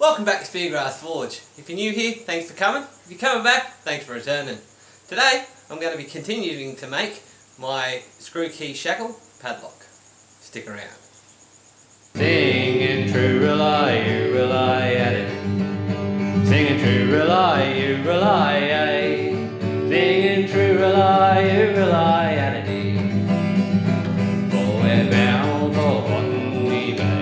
Welcome back to Speargrass Forge. If you're new here, thanks for coming. If you're coming back, thanks for returning. Today, I'm going to be continuing to make my Screw Key Shackle Padlock. Stick around. Singing true, rely, you rely at it. Singing true, rely, you rely at it. Singing true, rely, you rely at it. For we're bound for Botany Bay.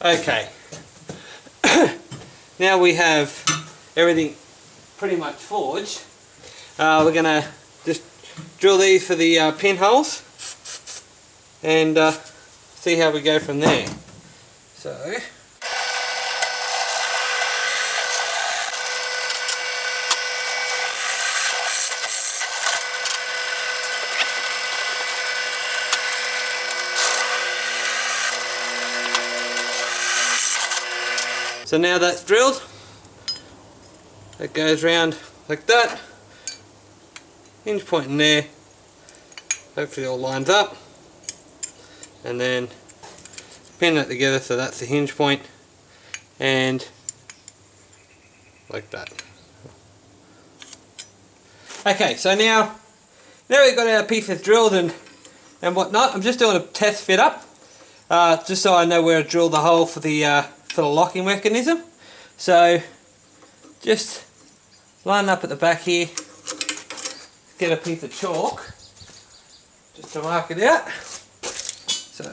Okay, now we have everything pretty much forged. We're going to just drill these for the pinholes and see how we go from there. So now that's drilled, it goes round like that, hinge point in there, hopefully it all lines up, and then pin that together so that's the hinge point, and like that. Okay, so now we've got our pieces drilled and whatnot. I'm just doing a test fit up, just so I know where to drill the hole for the locking mechanism. So just line up at the back here, get a piece of chalk just to mark it out. So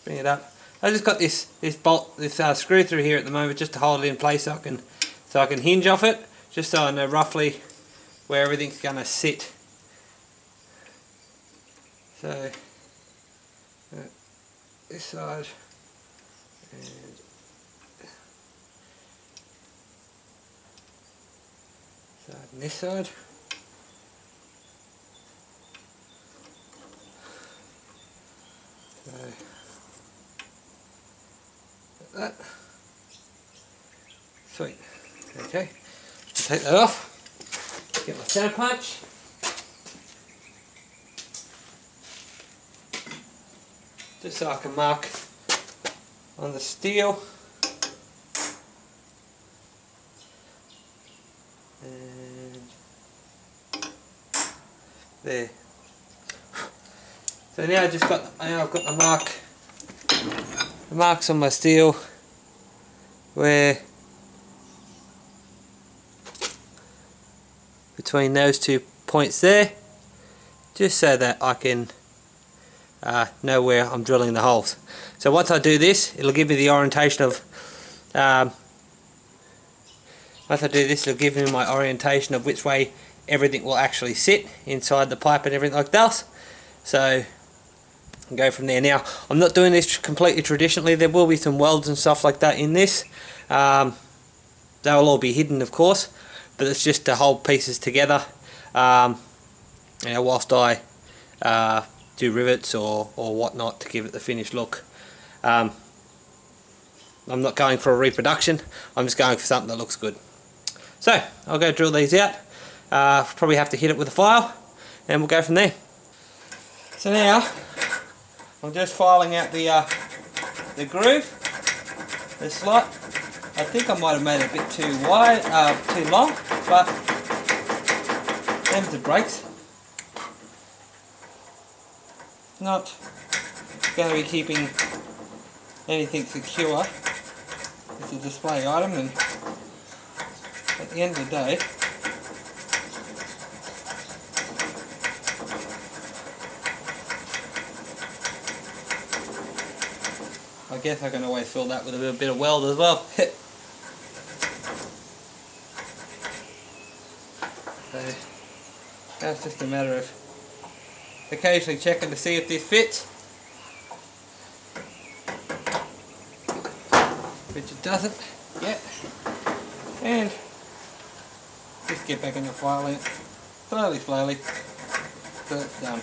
bring it up. I just got this bolt, this screw through here at the moment just to hold it in place so I can hinge off it, just so I know roughly where everything's going to sit. So this side. And this side. So like that. Sweet. Okay. Take that off. Get my center punch. Just so I can mark on the steel, and there. So now I've got the marks on my steel where between those 2 points there, just so that I can know where I'm drilling the holes. So once I do this, it'll give me the orientation of which way everything will actually sit inside the pipe and everything like that. So I can go from there. Now I'm not doing this completely traditionally. There will be some welds and stuff like that in this. They'll all be hidden, of course, but it's just to hold pieces together whilst I do rivets or whatnot to give it the finished look. I'm not going for a reproduction, I'm just going for something that looks good. So I'll go drill these out, probably have to hit it with a file and we'll go from there. So now I'm just filing out the groove, the slot. I think I might have made it a bit too wide, too long, but and the brakes. Not going to be keeping anything secure. It's a display item, and at the end of the day, I guess I can always fill that with a little bit of weld as well. So now it's just a matter of occasionally checking to see if this fits, which it doesn't yet, and just get back in the file in slowly till it's done.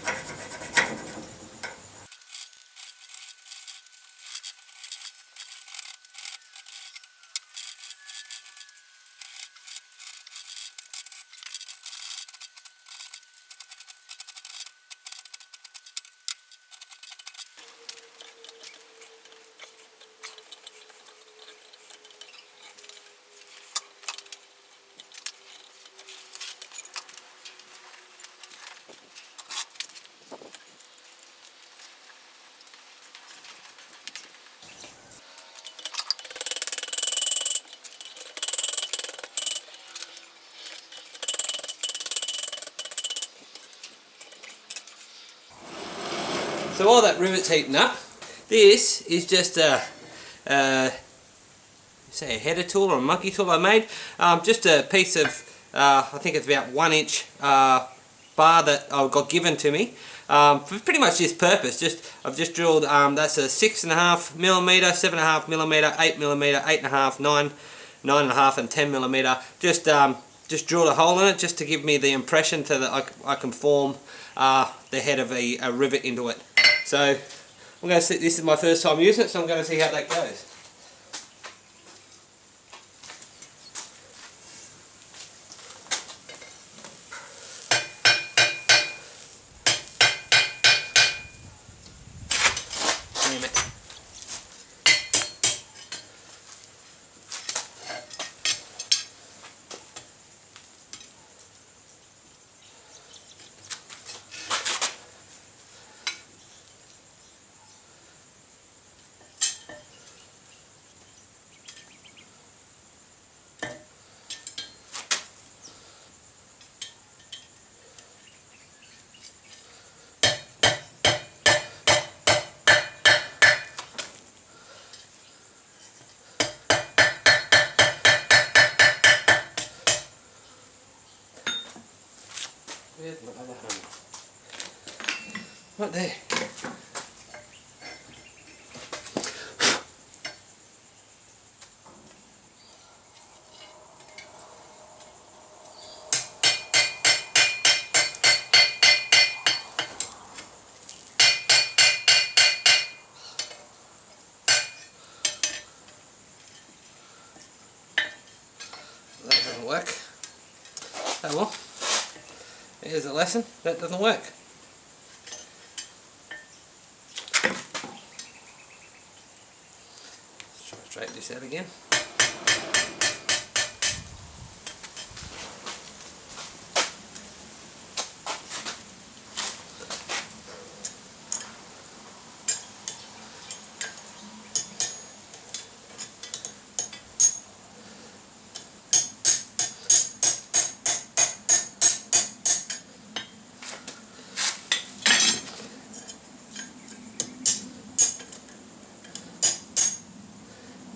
So while that rivet's heating up, this is just a header tool or a monkey tool I made. Just a piece of, I think it's about 1 inch bar that I got given to me for pretty much this purpose. I've just drilled, that's a 6.5mm, 7.5mm, 8mm, 8.5, 9, 9.5 and 10mm. Just drilled a hole in it just to give me the impression that I can form the head of a rivet into it. So I'm going to see, this is my first time using it, so I'm going to see how that goes. Damn it. Where's my other hammer? Right there. That doesn't work. Oh well. Here's a lesson. That doesn't work. Let's try to straighten this out again.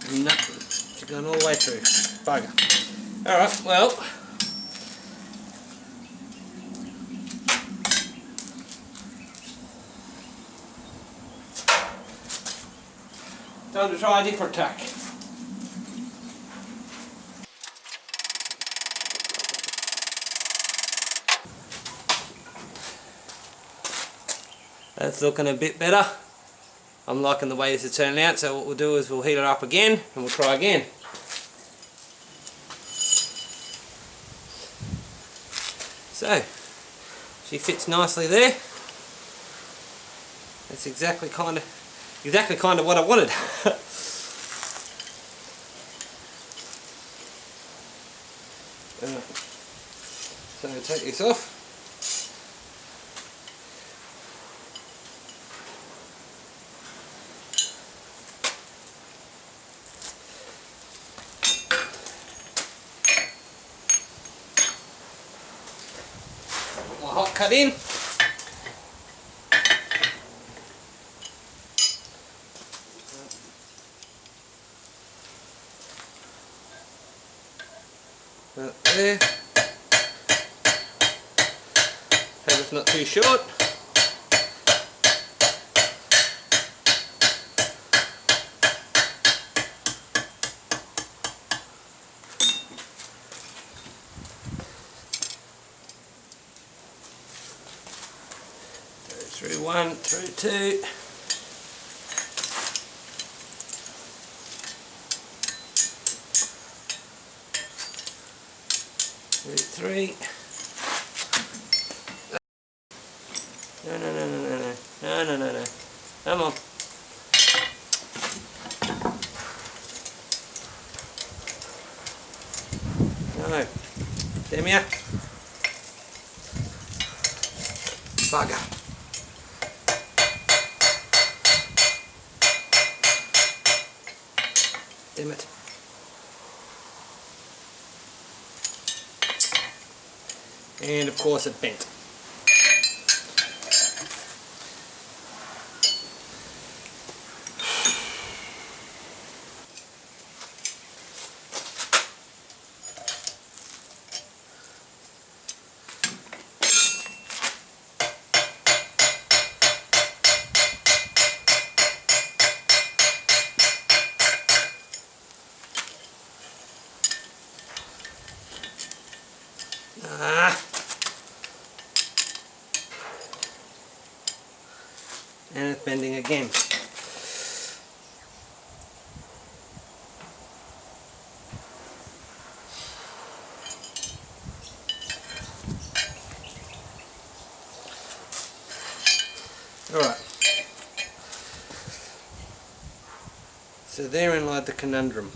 No, it's going all the way through. Bugger. Alright, well. Time to try a different tack. That's looking a bit better. I'm liking the way this is turning out, so what we'll do is we'll heat it up again and we'll try again. So, she fits nicely there. That's exactly kind of what I wanted. So take this off. hot cut in. Right there. Hope it's not too short. Through one, through two. Through three. No, no, no, no, no, no, no, no, no, no. Come on. No. Damn ya. Bugger. Damn it. And of course it bent. And it's bending again. Alright. So therein lies the conundrum.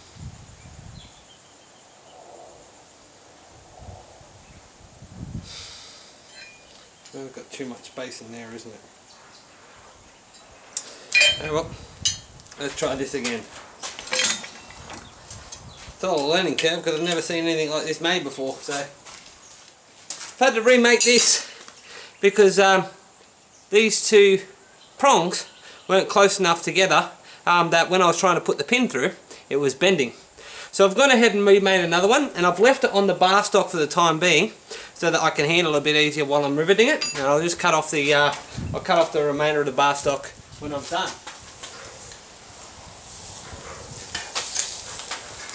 We've got too much space in there, isn't it? Oh well, let's try this again. It's all a learning curve because I've never seen anything like this made before, so I've had to remake this because these two prongs weren't close enough together that when I was trying to put the pin through, it was bending. So I've gone ahead and remade another one, and I've left it on the bar stock for the time being so that I can handle it a bit easier while I'm riveting it. And I'll just cut off the I'll cut off the remainder of the bar stock when I'm done.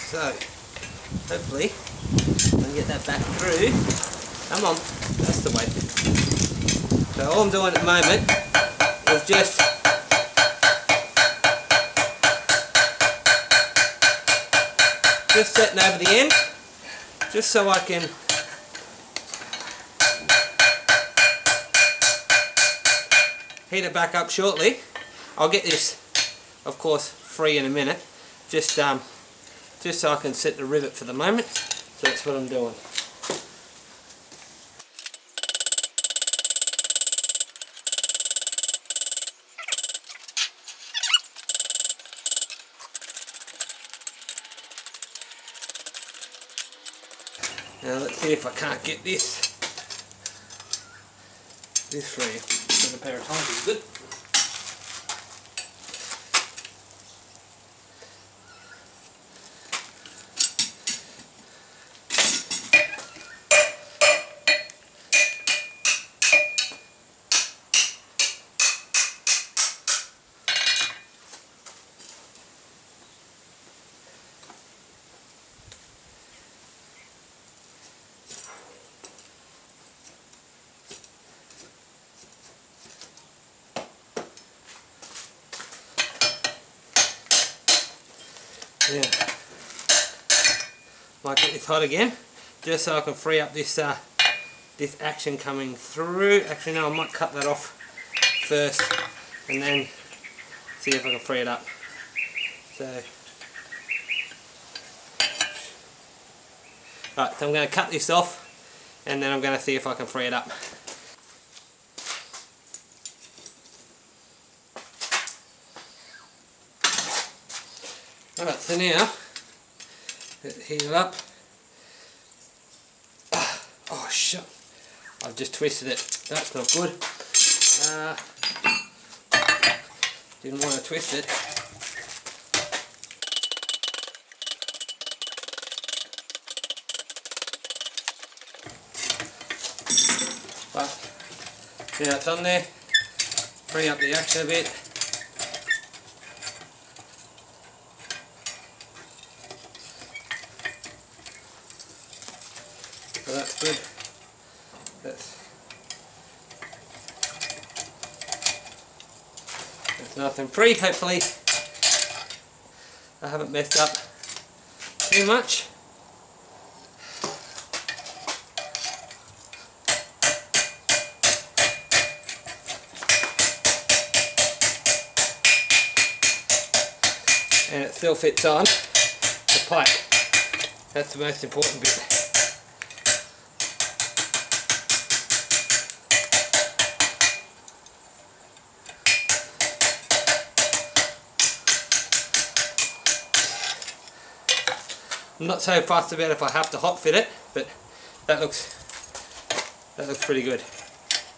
So, hopefully, I can get that back through. Come on, that's the way. So all I'm doing at the moment is just setting over the end, just so I can heat it back up shortly. I'll get this, of course, free in a minute. Just so I can set the rivet for the moment. So that's what I'm doing. Now let's see if I can't get this free. With a pair of tongs is good. Yeah, might get this hot again, just so I can free up this this action coming through. Actually, no, I might cut that off first, and then see if I can free it up. So, right, so I'm going to cut this off, and then I'm going to see if I can free it up. Alright, so now, let's heat it up. Oh shit, I've just twisted it. That's not good. Didn't want to twist it. But now it's on there. Free up the action a bit. So that's good. That's nice and free. Hopefully I haven't messed up too much. And it still fits on the pipe. That's the most important bit. I'm not so fussed about if I have to hot fit it, but that looks pretty good.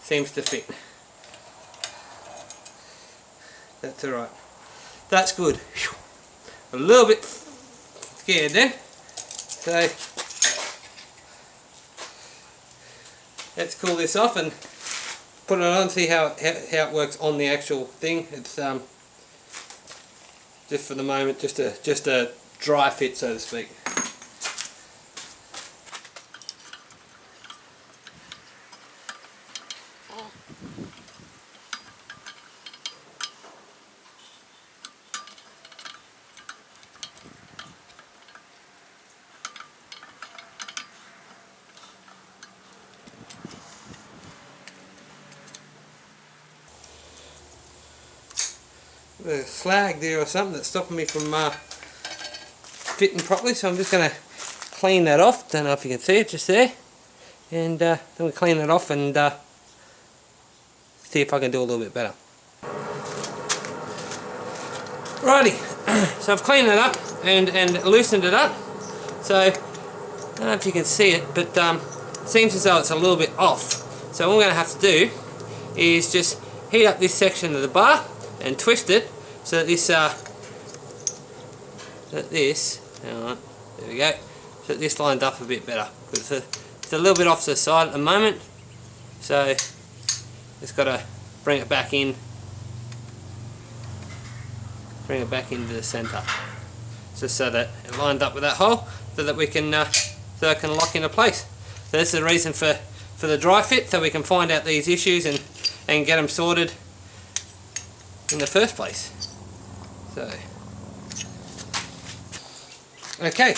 Seems to fit. That's alright. That's good. Whew. A little bit scared then. So let's cool this off and put it on and see how it works on the actual thing. It's just for the moment just a dry fit, so to speak. A slag there or something that's stopping me from fitting properly, so I'm just going to clean that off. Don't know if you can see it just there, and then we clean it off and see if I can do a little bit better. Righty, so I've cleaned it up and loosened it up. So I don't know if you can see it, but it seems as though it's a little bit off. So what I'm going to have to do is just heat up this section of the bar and twist it so that this, hang on, there we go, so that this lines up a bit better. It's a little bit off to the side at the moment, so just got to bring it back in, bring it back into the centre, just so that it lined up with that hole, so that we can so it can lock into place. So this is the reason for the dry fit, so we can find out these issues and get them sorted in the first place. So okay,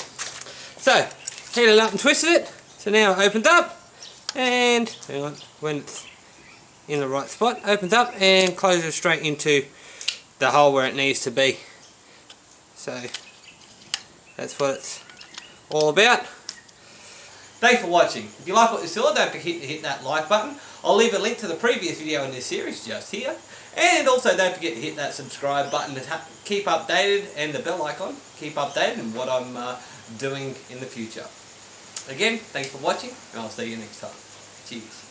so heated it up and twisted it, so now it opened up, and hang on, when it's in the right spot, opens up and closes straight into the hole where it needs to be. So that's what it's all about. Thanks for watching. If you like what you saw, don't forget to hit that like button. I'll leave a link to the previous video in this series just here. And also don't forget to hit that subscribe button to keep updated, and the bell icon, keep updated on what I'm doing in the future. Again, thanks for watching, and I'll see you next time. Cheers.